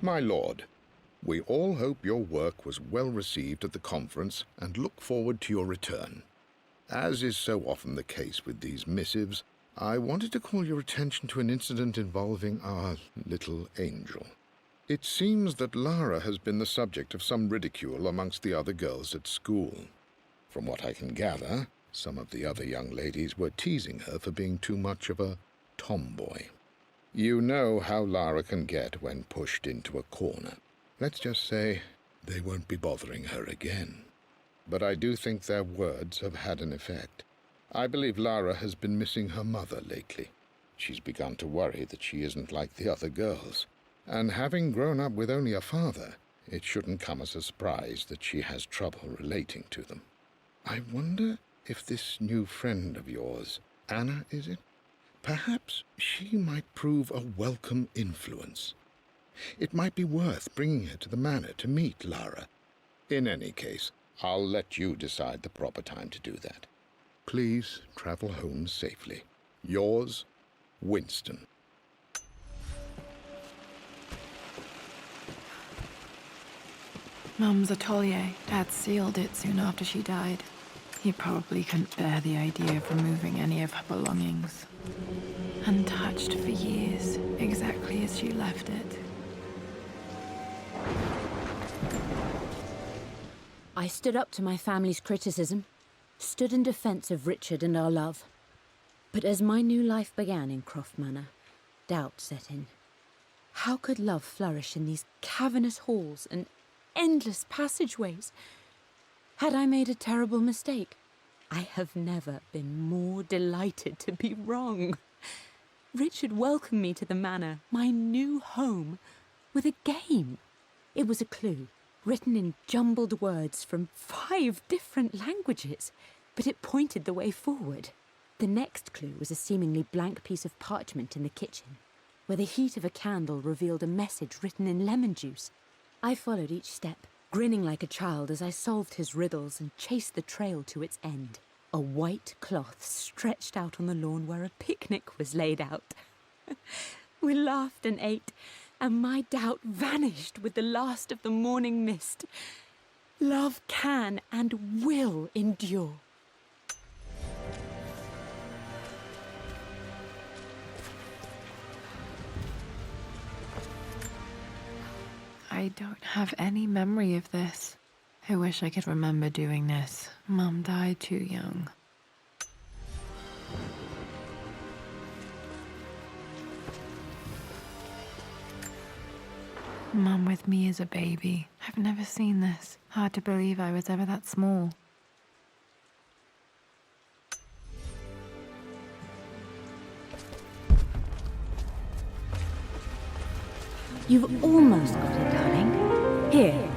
My lord, we all hope your work was well received at the conference and look forward to your return. As is so often the case with these missives, I wanted to call your attention to an incident involving our little angel. It seems that Lara has been the subject of some ridicule amongst the other girls at school. From what I can gather, some of the other young ladies were teasing her for being too much of a tomboy. You know how Lara can get when pushed into a corner. Let's just say they won't be bothering her again. But I do think their words have had an effect. I believe Lara has been missing her mother lately. She's begun to worry that she isn't like the other girls. And having grown up with only a father, it shouldn't come as a surprise that she has trouble relating to them. I wonder if this new friend of yours, Anna, is it? Perhaps she might prove a welcome influence. It might be worth bringing her to the manor to meet Lara. In any case, I'll let you decide the proper time to do that. Please travel home safely. Yours, Winston. Mum's atelier. Dad sealed it soon after she died. He probably couldn't bear the idea of removing any of her belongings. Untouched for years, exactly as she left it. I stood up to my family's criticism, stood in defense of Richard and our love. But as my new life began in Croft Manor, doubt set in. How could love flourish in these cavernous halls and endless passageways? Had I made a terrible mistake? I have never been more delighted to be wrong. Richard welcomed me to the manor, my new home, with a game. It was a clue, written in jumbled words from 5 different languages, but it pointed the way forward. The next clue was a seemingly blank piece of parchment in the kitchen, where the heat of a candle revealed a message written in lemon juice. I followed each step, grinning like a child as I solved his riddles and chased the trail to its end. A white cloth stretched out on the lawn where a picnic was laid out. We laughed and ate, and my doubt vanished with the last of the morning mist. Love can and will endure. I don't have any memory of this. I wish I could remember doing this. Mum died too young. Mum with me as a baby. I've never seen this. Hard to believe I was ever that small. You've almost got it, darling. Here,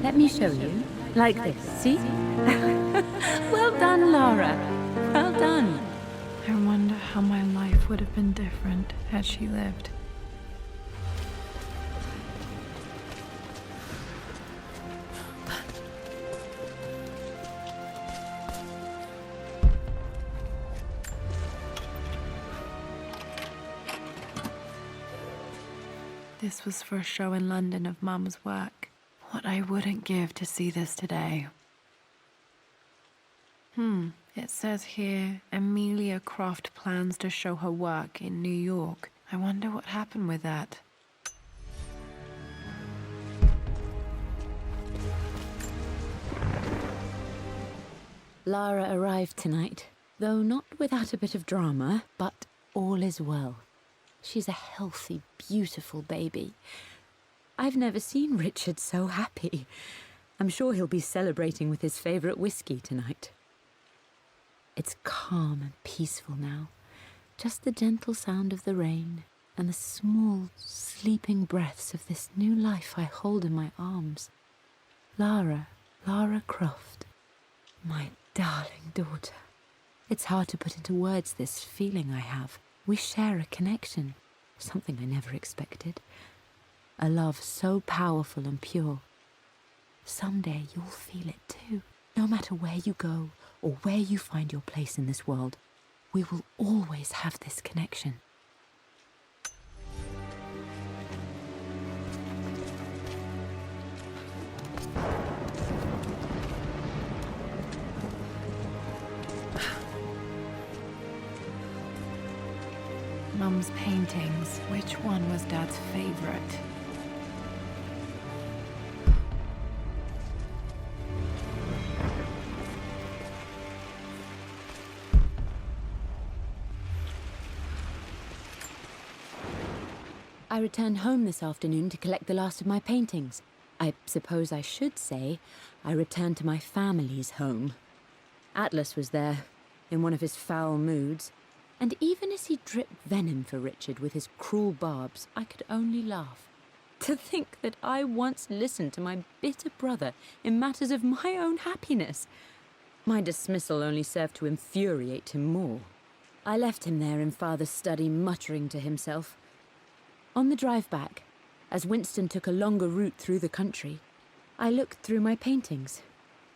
let me show you. Like this, see? Well done, Lara. Well done. I wonder how my life would have been different had she lived. This was for a show in London of Mum's work. What I wouldn't give to see this today. It says here, Amelia Croft plans to show her work in New York. I wonder what happened with that. Lara arrived tonight, though not without a bit of drama, but all is well. She's a healthy, beautiful baby. I've never seen Richard so happy. I'm sure he'll be celebrating with his favourite whiskey tonight. It's calm and peaceful now. Just the gentle sound of the rain and the small, sleeping breaths of this new life I hold in my arms. Lara Croft, my darling daughter. It's hard to put into words this feeling I have. We share a connection, something I never expected. A love so powerful and pure. Someday you'll feel it too. No matter where you go or where you find your place in this world, we will always have this connection. Mum's paintings. Which one was Dad's favorite? I returned home this afternoon to collect the last of my paintings. I suppose I should say I returned to my family's home. Atlas was there, in one of his foul moods, and even as he dripped venom for Richard with his cruel barbs, I could only laugh. To think that I once listened to my bitter brother in matters of my own happiness. My dismissal only served to infuriate him more. I left him there in Father's study, muttering to himself. On the drive back, as Winston took a longer route through the country, I looked through my paintings,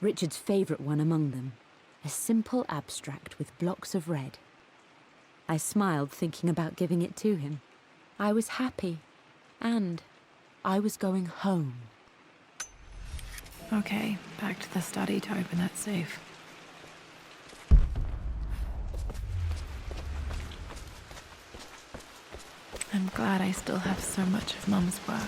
Richard's favourite one among them, a simple abstract with blocks of red. I smiled, thinking about giving it to him. I was happy, and I was going home. Okay, back to the study to open that safe. I'm glad I still have so much of Mum's work.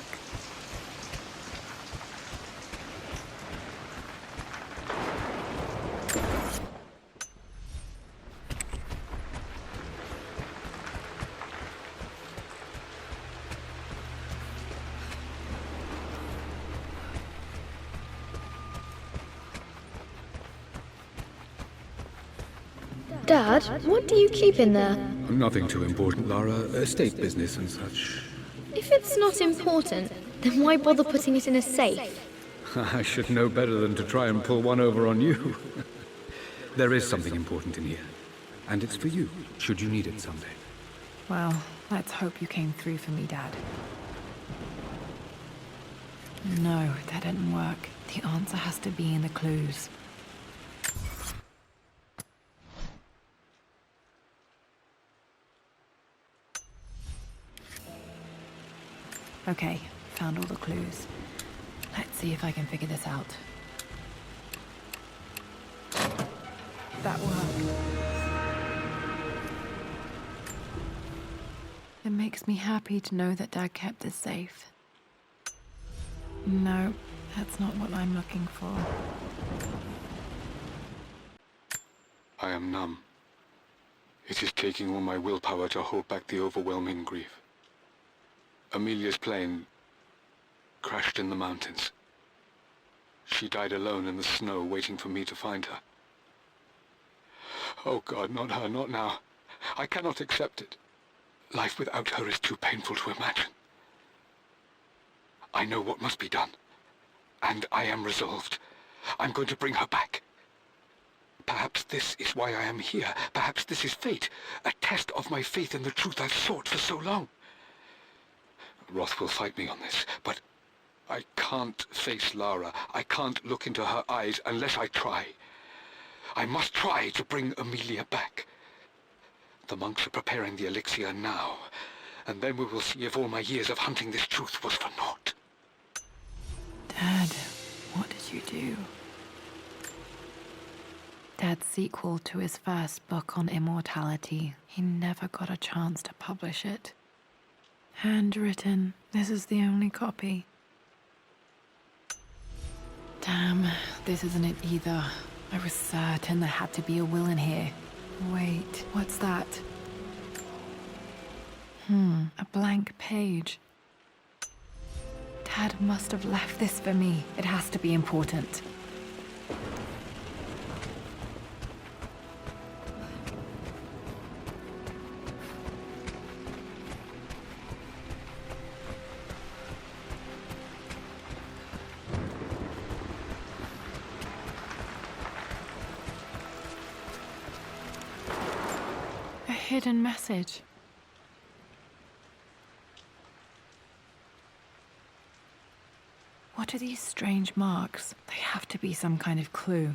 Dad, what do you keep in there? Nothing too important, Lara. Estate business and such. If it's not important, then why bother putting it in a safe? I should know better than to try and pull one over on you. There is something important in here. And it's for you, should you need it someday. Well, let's hope you came through for me, Dad. No, that didn't work. The answer has to be in the clues. Okay, found all the clues. Let's see if I can figure this out. That worked. It makes me happy to know that Dad kept this safe. No, that's not what I'm looking for. I am numb. It is taking all my willpower to hold back the overwhelming grief. Amelia's plane crashed in the mountains. She died alone in the snow, waiting for me to find her. Oh God, not her, not now. I cannot accept it. Life without her is too painful to imagine. I know what must be done, and I am resolved. I'm going to bring her back. Perhaps this is why I am here. Perhaps this is fate, a test of my faith in the truth I've sought for so long. Roth will fight me on this, but I can't face Lara. I can't look into her eyes unless I try. I must try to bring Amelia back. The monks are preparing the elixir now, and then we will see if all my years of hunting this truth was for naught. Dad, what did you do? Dad's sequel to his first book on immortality. He never got a chance to publish it. Handwritten. This is the only copy. Damn, this isn't it either. I was certain there had to be a will in here. Wait, what's that? A blank page. Dad must have left this for me. It has to be important. A hidden message. What are these strange marks? They have to be some kind of clue.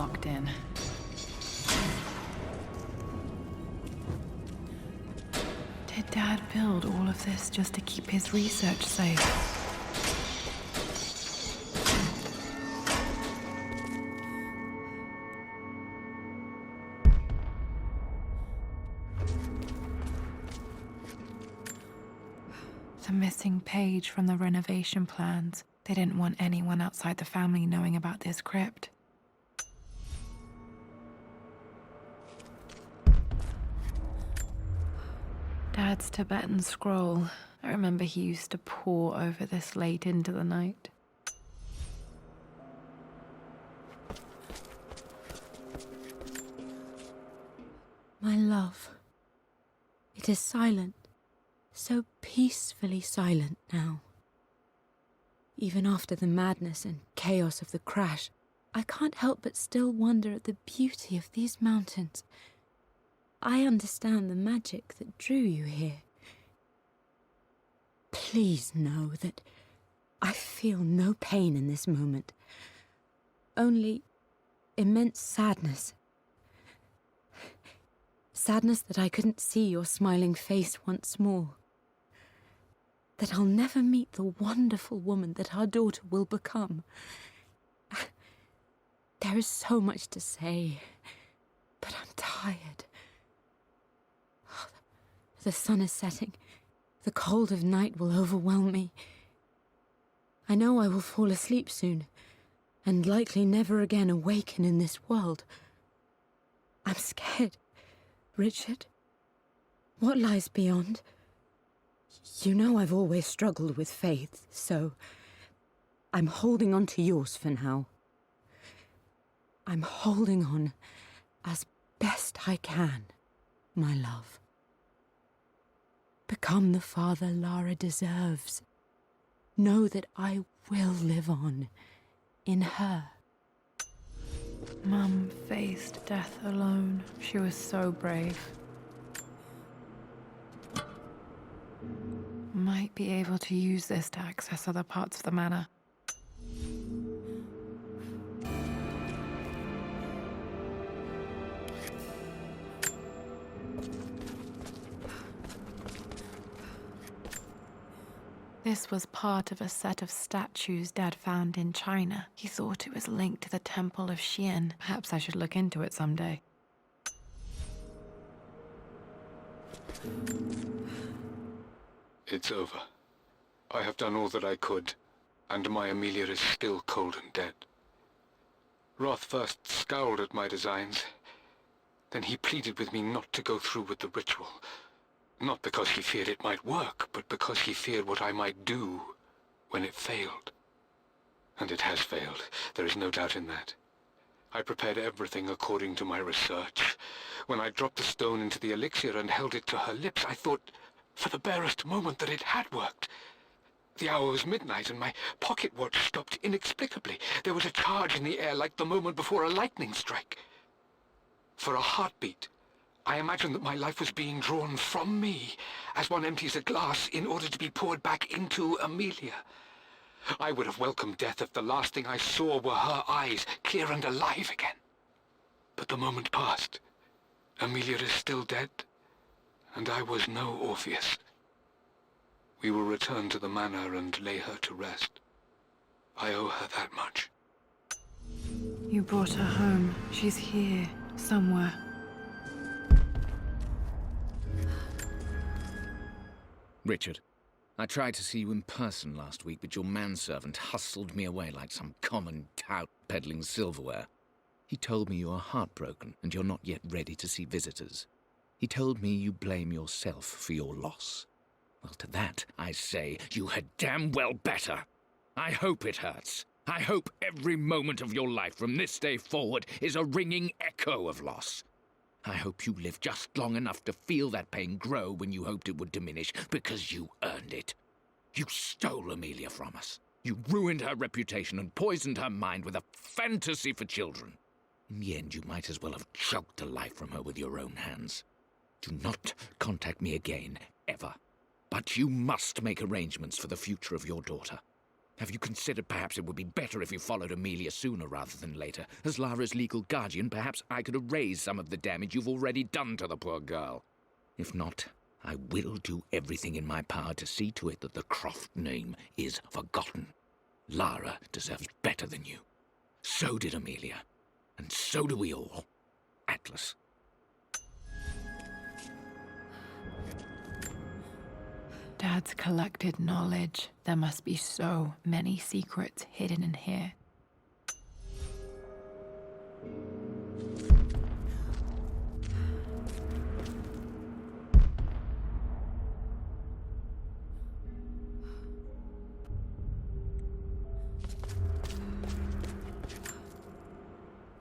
locked in. Did Dad build all of this just to keep his research safe? The missing page from the renovation plans. They didn't want anyone outside the family knowing about this crypt. Dad's Tibetan scroll. I remember he used to pore over this late into the night. My love, it is silent, so peacefully silent now. Even after the madness and chaos of the crash, I can't help but still wonder at the beauty of these mountains. I understand the magic that drew you here. Please know that I feel no pain in this moment, only immense sadness. Sadness that I couldn't see your smiling face once more. That I'll never meet the wonderful woman that our daughter will become. There is so much to say, but I'm tired. The sun is setting. The cold of night will overwhelm me. I know I will fall asleep soon, and likely never again awaken in this world. I'm scared. Richard, what lies beyond? You know I've always struggled with faith, so I'm holding on to yours for now. I'm holding on as best I can, my love. Become the father Lara deserves. Know that I will live on in her. Mum faced death alone. She was so brave. Might be able to use this to access other parts of the manor. This was part of a set of statues Dad found in China. He thought it was linked to the Temple of Xian. Perhaps I should look into it someday. It's over. I have done all that I could, and my Amelia is still cold and dead. Roth first scowled at my designs. Then he pleaded with me not to go through with the ritual. Not because he feared it might work, but because he feared what I might do when it failed. And it has failed. There is no doubt in that. I prepared everything according to my research. When I dropped the stone into the elixir and held it to her lips, I thought for the barest moment that it had worked. The hour was midnight and my pocket watch stopped inexplicably. There was a charge in the air like the moment before a lightning strike. For a heartbeat, I imagined that my life was being drawn from me, as one empties a glass in order to be poured back into Amelia. I would have welcomed death if the last thing I saw were her eyes, clear and alive again. But the moment passed. Amelia is still dead, and I was no Orpheus. We will return to the manor and lay her to rest. I owe her that much. You brought her home. She's here, somewhere. Richard, I tried to see you in person last week, but your manservant hustled me away like some common tout peddling silverware. He told me you are heartbroken and you're not yet ready to see visitors. He told me you blame yourself for your loss. Well, to that, I say you had damn well better. I hope it hurts. I hope every moment of your life from this day forward is a ringing echo of loss. I hope you live just long enough to feel that pain grow when you hoped it would diminish, because you earned it. You stole Amelia from us. You ruined her reputation and poisoned her mind with a fantasy for children. In the end, you might as well have choked the life from her with your own hands. Do not contact me again, ever. But you must make arrangements for the future of your daughter. Have you considered perhaps it would be better if you followed Amelia sooner rather than later? As Lara's legal guardian, perhaps I could erase some of the damage you've already done to the poor girl. If not, I will do everything in my power to see to it that the Croft name is forgotten. Lara deserves better than you. So did Amelia. And so do we all. Atlas. Dad's collected knowledge. There must be so many secrets hidden in here.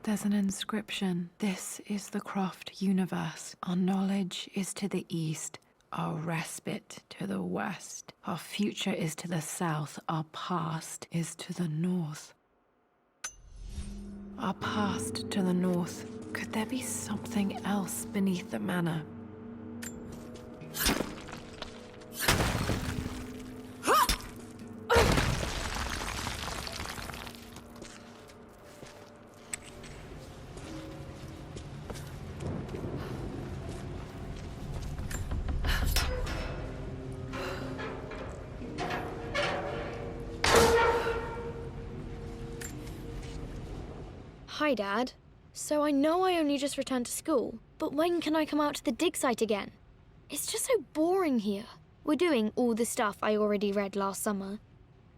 There's an inscription. This is the Croft universe. Our knowledge is to the east, our respite to the west. Our future is to the south, our past is to the north. Our past to the north. Could there be something else beneath the manor? Hi, Dad. So I know I only just returned to school, but when can I come out to the dig site again? It's just so boring here. We're doing all the stuff I already read last summer.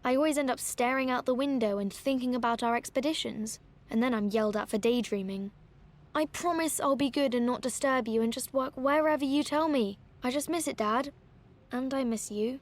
I always end up staring out the window and thinking about our expeditions, and then I'm yelled at for daydreaming. I promise I'll be good and not disturb you and just work wherever you tell me. I just miss it, Dad. And I miss you.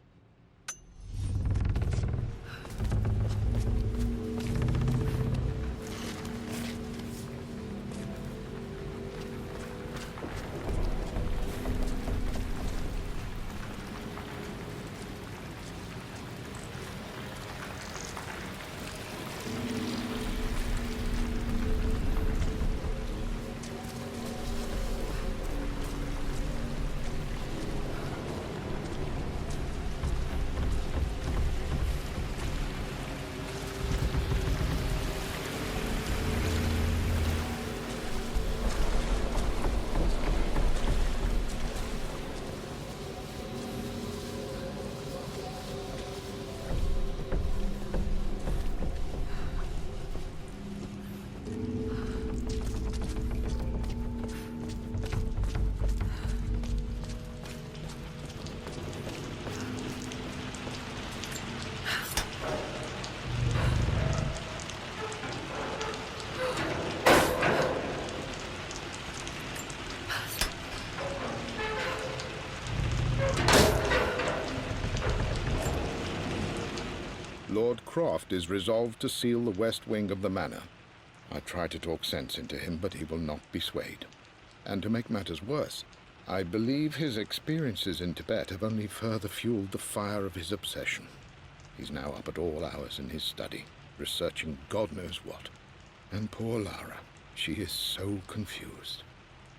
Lord Croft is resolved to seal the west wing of the manor. I try to talk sense into him, but he will not be swayed. And to make matters worse, I believe his experiences in Tibet have only further fueled the fire of his obsession. He's now up at all hours in his study, researching God knows what. And poor Lara, she is so confused.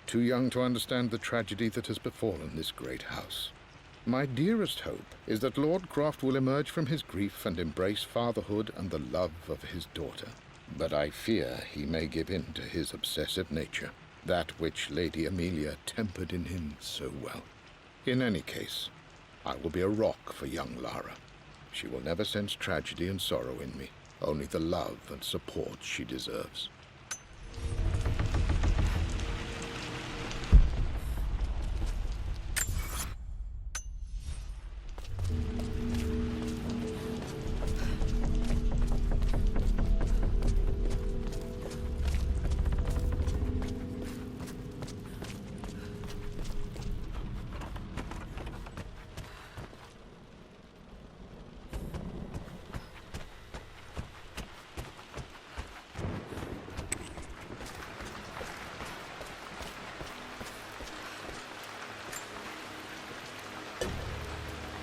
Too young to understand the tragedy that has befallen this great house. My dearest hope is that Lord Croft will emerge from his grief and embrace fatherhood and the love of his daughter. But I fear he may give in to his obsessive nature, that which Lady Amelia tempered in him so well. In any case, I will be a rock for young Lara. She will never sense tragedy and sorrow in me, only the love and support she deserves.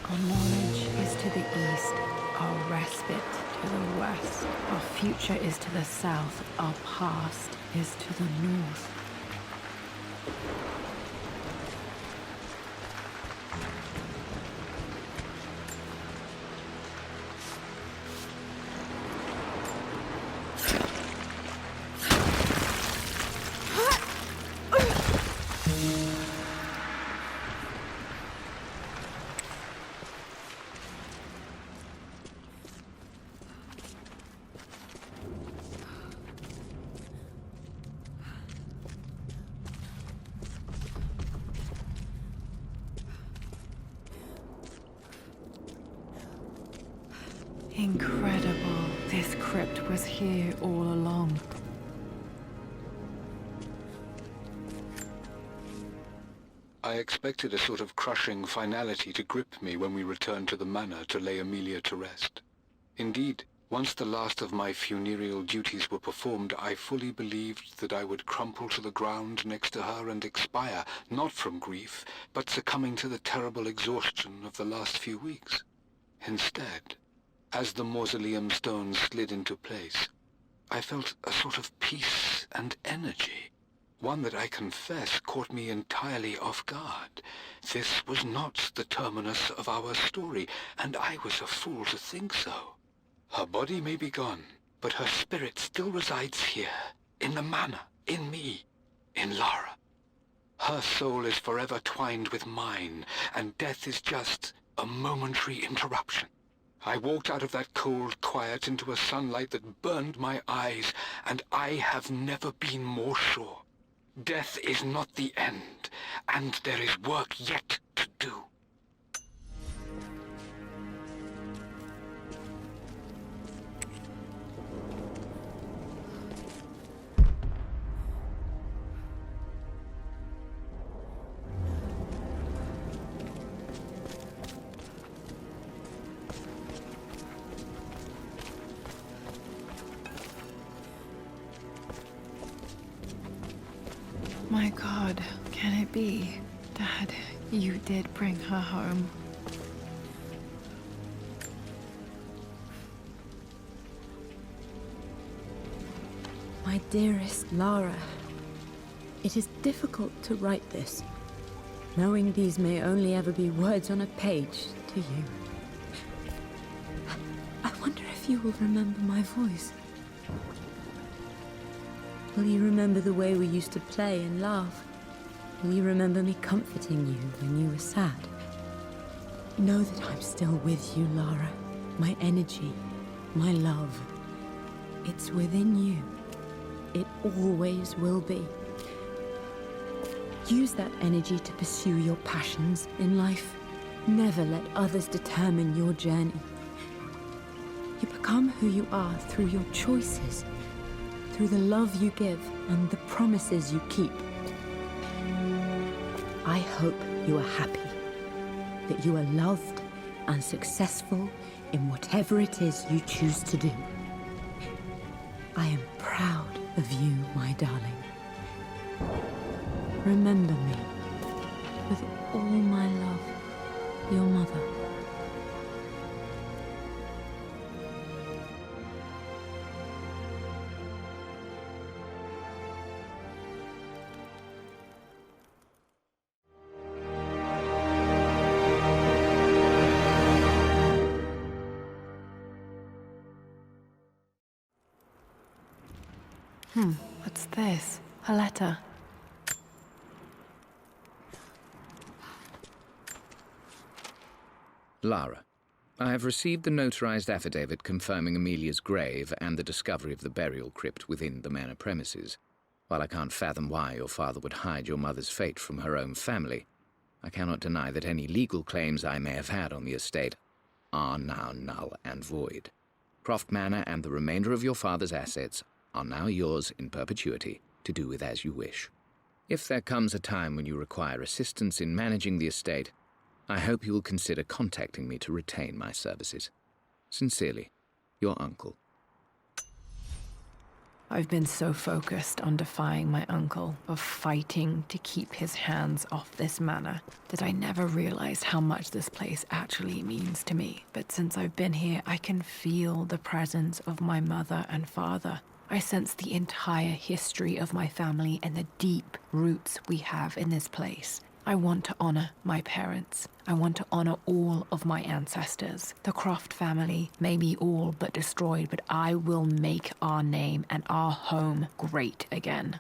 Our knowledge is to the east, our respite to the west. Our future is to the south, our past is to the north. Incredible. This crypt was here all along. I expected a sort of crushing finality to grip me when we returned to the manor to lay Amelia to rest. Indeed, once the last of my funereal duties were performed, I fully believed that I would crumple to the ground next to her and expire, not from grief, but succumbing to the terrible exhaustion of the last few weeks. Instead, as the mausoleum stones slid into place, I felt a sort of peace and energy. One that I confess caught me entirely off guard. This was not the terminus of our story, and I was a fool to think so. Her body may be gone, but her spirit still resides here, in the manor, in me, in Lara. Her soul is forever twined with mine, and death is just a momentary interruption. I walked out of that cold quiet into a sunlight that burned my eyes, and I have never been more sure. Death is not the end, and there is work yet to do. My God, can it be? Dad, you did bring her home. My dearest Lara, it is difficult to write this, knowing these may only ever be words on a page to you. I wonder if you will remember my voice. Will you remember the way we used to play and laugh? Will you remember me comforting you when you were sad? Know that I'm still with you, Lara. My energy, my love. It's within you. It always will be. Use that energy to pursue your passions in life. Never let others determine your journey. You become who you are through your choices, through the love you give and the promises you keep. I hope you are happy, that you are loved and successful in whatever it is you choose to do. I am proud of you, my darling. Remember me, with all my love, your mother. What's this? A letter. Lara, I have received the notarized affidavit confirming Amelia's grave and the discovery of the burial crypt within the manor premises. While I can't fathom why your father would hide your mother's fate from her own family, I cannot deny that any legal claims I may have had on the estate are now null and void. Croft Manor and the remainder of your father's assets are now yours in perpetuity to do with as you wish. If there comes a time when you require assistance in managing the estate, I hope you will consider contacting me to retain my services. Sincerely, your uncle. I've been so focused on defying my uncle, of fighting to keep his hands off this manor, that I never realized how much this place actually means to me. But since I've been here, I can feel the presence of my mother and father. I sense the entire history of my family and the deep roots we have in this place. I want to honor my parents. I want to honor all of my ancestors. The Croft family may be all but destroyed, but I will make our name and our home great again.